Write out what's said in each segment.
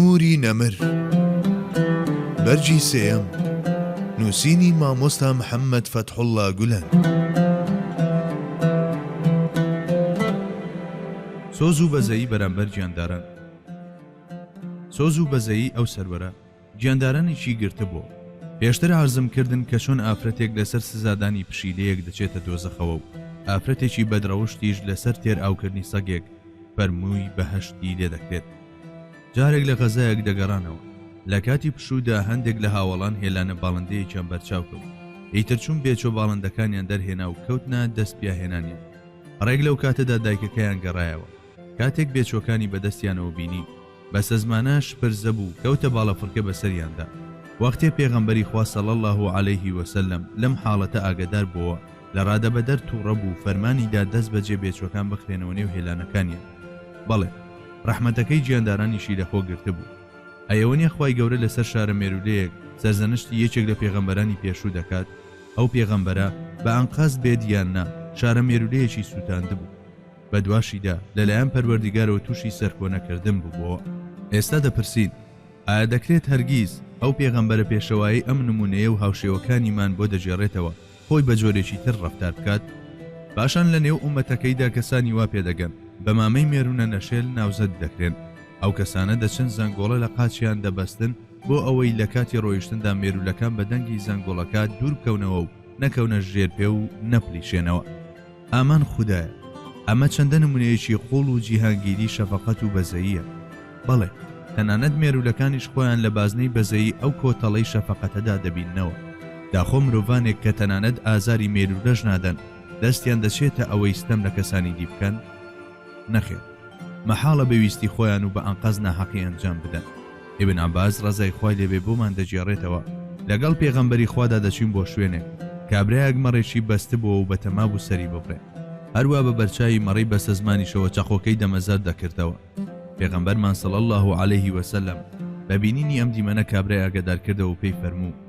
نوری نەمر بەرجی سێیەم نووسینی مامۆستا محەممەد فەتحوڵڵا گولەن. سۆز و بەزەیی بەرامبەر گیانداران. سۆز و بەزەیی ئەو سەروەرە گیاندارانێکی گرتە بوو. پێشتر عەرزم کردن کە چۆن ئافرەتێک لەسەر سزادانی پشیلەیەک دەچێتە دۆزەخەوە و ئافرەتێکی بەدڕەوشتیش لەسەر تێر ئاوکردنی سەگێک فەرمووی بەهەشتی لێ دەکرێت. جارێک لە غەزایەک دەگەڕانەوە، لە کاتی پشوودا هەندێک لە هاوڵان هێلانە باڵندەیەکیان بەرچاو کەوت. ئیتر چوون بێچۆ باڵندەکانیان دەرهێنا و کەوتنە دەست پیاهێنانیان. ڕێک لەو کاتەدا دایکەکەیان گەڕایەوە. کاتێک بێچۆکانی بەدەستیانەوە بینی، بە سەزمانە شپرزە بوو کەوتە باڵەفڕکە بەسەریاندا. وەختێ پێغەمبەری خوا صلی الله علیه وسلم لەم حاڵەتە ئاگادار بووە، لە ڕادەبەدەر تووڕە بوو فەرمانیدا دەست بەجێ بێچۆکان بخرێنەوە نێو هێلانەکانیان. بەڵێ ڕەحمەتەکەی گیاندارانیشی لەخۆ گرتە بوو. ئەیەوە نیە خوای گەورە لەسەر شارە مێرولەیەک سەرزەنشتی یەکێک لە پێغەمبەرانی پێشوو دەکات، ئەو پێغەمبەرە بە ئەنقاز بێت یان نا شارە مێرولەیەکی سووتاند بوو. بە دواشیدا لەلایەن پەروەردیگارەوە تووشی سەرکۆنەکردن بووبەوە. ئێستا دەپرسین، ئایا دەکرێت هەرگیز ئەو پێغەمبەرە پێشەوایی ئەم نمونەیە و هاوشێوەکانیمان بۆ دەجێڕێتەوە خۆی بە جۆرێکی تر ڕەفتار بکات؟ پاشان لە نێو ئومەتەکەیدا کەسانی وا پێدەگەن بە مامەی مێرونە نەشێل ناوزەت دەکرێن. ئەو کەسانە دەچن زەنگۆڵە لە قاچیان دەبەستن بۆ ئەوەی لە کاتی ڕۆیشتندا مێرولەکان بە دەنگی زەنگۆڵەکە دوور بکەونەوە و نەکەونە ژێر پێ و نەپلیشێنەوە. ئامان خودایە، ئەمە چەندە نمونەیەکی قوڵ و جیهانگیری شەفەقەت و بەزەییە. بەڵێ تەنانەت مێرولەکانیش خۆیان لە بازنەی بەزەیی ئەو کۆتەڵەی شەفەقەتەدا دەبیننەوە. داخۆ مرۆڤانێک کە تەنانەت ئازاری مێرولەش نادەن دەستیان دەچێتە ئەوەی ستەم لە کەسانی دی بکەن؟ نەخێر، مەحاڵە بەویستی خۆیان و بە ئەنقەز ناحەقی ئەنجام بدەن. ئیبن عەباس ڕەزای خوای لێبێ بۆمان دەجێڕێتەوە، لەگەڵ پێغەمبەری خوادا دەچین بۆ شوێنێک کابرایەک مەڕێکی بەستە بووە و بەتەما بوو سەری ببڕێ. هەروە بە بەرچاوی مەڕی بەسە زمانیشەوە چەقۆکەی دەمەزار دەکردەوە. پێغەمبەرمان صلی الله علیه وسلم بە بینینی ئەم دیمەنە کابرای ئاگادار کردەوە و پێی فەرموو: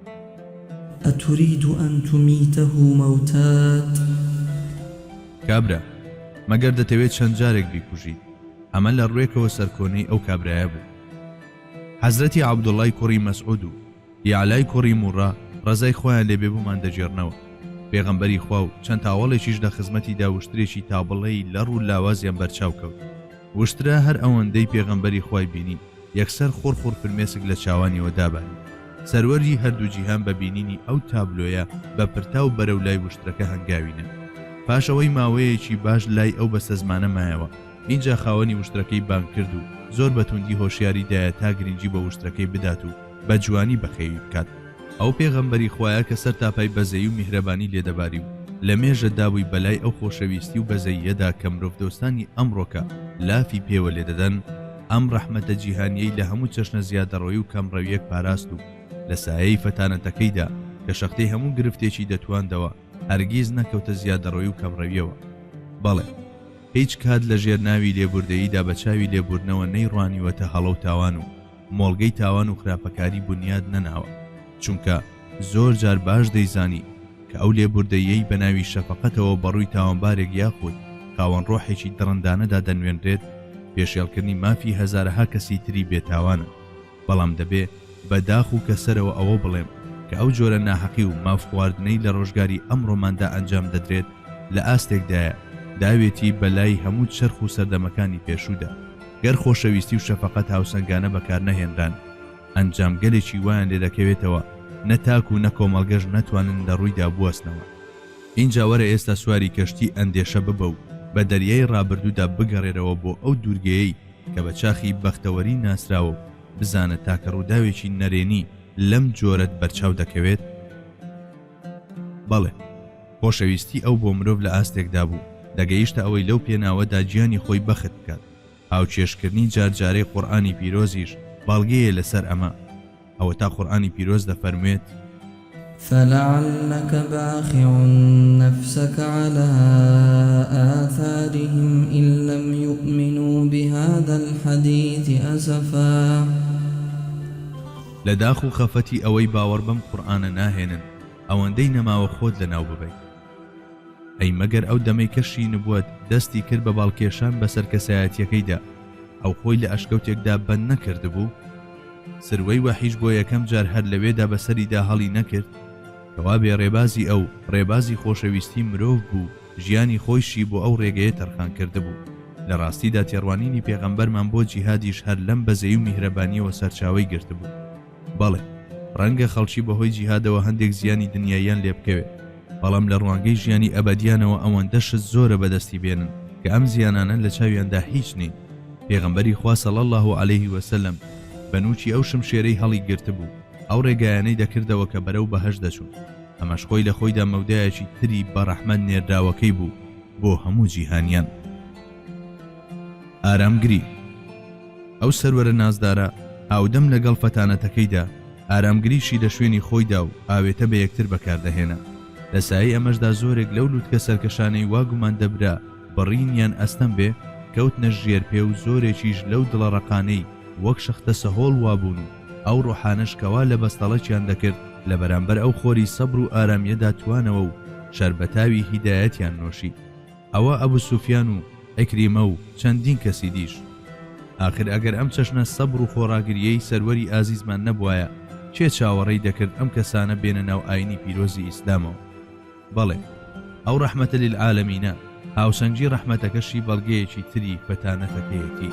ئەتورید ئەن تومیتەه مەوتات؟ کابرا، مەگەر دەتەوێت چەند جارێک بیکوژیت؟ ئەمە لە ڕوێکەوە سەرکۆنەی ئەو کابرایە بوو. حەزرەتی عەبدوڵڵای کوڕی مەسعود و یەعلای کوڕی موڕا ڕەزای خۆیان لێبێ بوومان دەجێڕنەوە. پێغەمبەری خوا و چەند تاوەڵێکیش لە خزمەتیدا وشترێکی تابڵەی لەڕ و لاوازیان بەرچاو کەوت. وشترە هەر ئەوەندەی پێغەمبەری خوای بینی یەکسەر خۆر فرمێسک لە چاوانیەوە دابانی. سەروەری هەردوو جیهان بە بینینی ئەو تابلۆیە بە پرتا و بەرەو لای وشترەکە هەنگاوینە. پاشەوەی ماوەیەکی باش لای ئەو بەسە زمانە مایەوە. اینجا خاوەنی وشترەکەی بانگ کرد و زۆر بەتوندی هۆشیاری دایە تا گرنگی بە وشترەکەی بدات و بە جوانی بەخێوی بکات. ئەو پێغەمبەری خوایە کە سەر تاپای بەزەیی و میهرەبانی لێدەباری و لە مێژە دابووی بەلای ئەو خۆشەویستی و بەزەییەدا کە مرۆڤ دۆستانی ئەمڕۆکە لافی پێوە لێ دەدەن، ئەم ڕەحمەتە جیهانیەی لە هەموو چەشنە زیادەڕۆیی و کەمڕەویەک پاراست و لە سایەی فەتانەتەکەیدا کە شەختەی هەموو گرفتێکی دەتواندەوە هەرگیز نەکەوتە زیادەڕۆیی و کەمڕەویەوە. بەڵێ هیچ کات لە ژێرناوی لێبوردەییدا بە چاوی لێبوردنەوە نەیڕوانیوەتە هەڵە و تاوان و مۆڵگەی تاوان و خراپەکاری بنیاد نەناوە، چونکە زۆر جار باش دەیزانی کە ئەو لێبوردەیەی بە ناوی شەفەقەتەوە بەڕووی تاوانبارێک یاخود خاوەن ڕۆحێکی دڕندانەدا دەنوێنرێت پێشێڵکردنی مافی هەزارەها کەسی تری بێتاوانە. بەڵام دەبێ بە داخ و کەسەرەوە ئەوە بڵێم کە ئەو جۆرە ناحەقی و ماف خواردنەی لە ڕۆژگاری ئەمڕۆماندا ئەنجام دەدرێت لە ئاستێکدایە داوێتی بەلای هەموو چرخ و سەردەمەکانی پێشوودا. گەر خۆشەویستی و شەفەقەت هاوسەنگانە بەکار نەهێنران، ئەنجامگەلێکی وایان لێ دەکەوێتەوە نەتاک و نەکۆمەڵگەش نەتوانن لە ڕوویدا بوەستنەوە. اینجا وەرە ئێستا سواری کەشتی ئەندێشە ببە و بە دەریای ڕابردوودا بگەڕێرەوە بۆ ئەو دوورگەیەی کە بە چاخی بەختەوەری ناسراوە بزانە تاکە ڕووداوێکی نەرێنی لەم جۆرەت بەرچاو دەکەوێت. بەڵێ خۆشەویستی ئەو بۆ مرۆڤ لە ئاستێکدا بوو دەگەیشتە ئەوەی لەو پێناوەدا گیانی خۆی بەخت بکات. هاوچێشکردنی جارجارەی قورئانی پیرۆزیش باڵگەیە لەسەر ئەمە. ئەوە تا قورئانی پیرۆز دەفەرموێت: فلعلك باخع نفسك على آثارهم إن لم يؤمنوا بهذا الحديث أسفا. لداخو خفتي أوي باور بم قرآن ناهێنن ئەوەندەی نەماوە خۆت لەناو ببەیت. ئەی مەگەر ئەو دەمەی کەشی نبووەت دەستی کرد بە باڵکێشان بەسەر کەسایەتیەکەیدا ئەو خۆی لە ئەشکەوتێکدا بەند نەکرد بوو سروەی وەحیش بۆ یەکەم جار هەر لەوێدا بەسەریدا هەڵی نەکرد کەوا بێ ڕێبازی ئەو ڕێبازی خۆشەویستی مرۆڤ بوو ژیانی خۆیشی بۆ ئەو ڕێگەیە تەرخان کردبوو. لە ڕاستیدا تێڕوانینی پێغەمبەرمان بۆ جیهادیش هەر لەم بەزەی و میهرەبانیەوە سەرچاوەی گرتبوو. بەڵێ ڕەنگە خەڵکی بەهۆی جیهادەوە هەندێک زیانی دنیاییان لێ بکەوێت، بەڵام لە ڕوانگەی ژیانی ئەبەدیانەوە ئەوەندەشت زۆرە بەدەستی بێنن کە ئەم زیانانە لە چاویاندا هیچ نین. پێغەمبەری خوا صلی الله عليه وسلم بەنووکی ئەو شمشێرەی هەڵی گرتبوو، ئەو ڕێگایانەی دەکردەوە کە بەرەو بەهەشت دەچوون. ئەمەش خۆی لە خۆیدا مەودایەکی تری بە ڕەحمەت نێرداوەکەی بوو بۆ هەموو جیهانیان. ئارامگری. ئەو سەروەرە نازدارە هاودەم لەگەڵ فەتانەتەکەیدا ئارامگریشی لە شوێنی خۆیدا و ئاوێتە بە یەکتر بەکاردەهێنا. لە سایەی ئەمەشدا زۆرێک لەو لووتکە سەرکەشانەی واگومان دەبرا بڕینیان ئەستەم بێ کەوتنە ژێر پێ و زۆرێکیش لەو دڵە ڕقانەی وەک شەختە سەهۆڵ وابوون و ئەو ڕۆحانەشکەوا لە بەستەڵەکیان دەکرد لە بەرامبەر ئەو خۆری سەبر و ئارامیەدا توانەوە و شەربەتاوی هیدایەتیان نۆشی. ئەوە ئەبو سوفیان و ئەکریمە و چەندین کەسی دیش. ئاخر ئەگەر ئەم چەشنە سەبر و خۆڕاگریەی سەروەری ئازیزمان نەبوایە چێ چاوەڕێی دەکرد ئەم کەسانە بێنە ناو ئاینی پیرۆزی ئیسلامەوە. بەڵێ ئەو ڕەحمەتە لیلعالەمینە هاوسەنگی ڕەحمەتەکەشی بەڵگەیەکی تری فەتانەتەکەیەتی.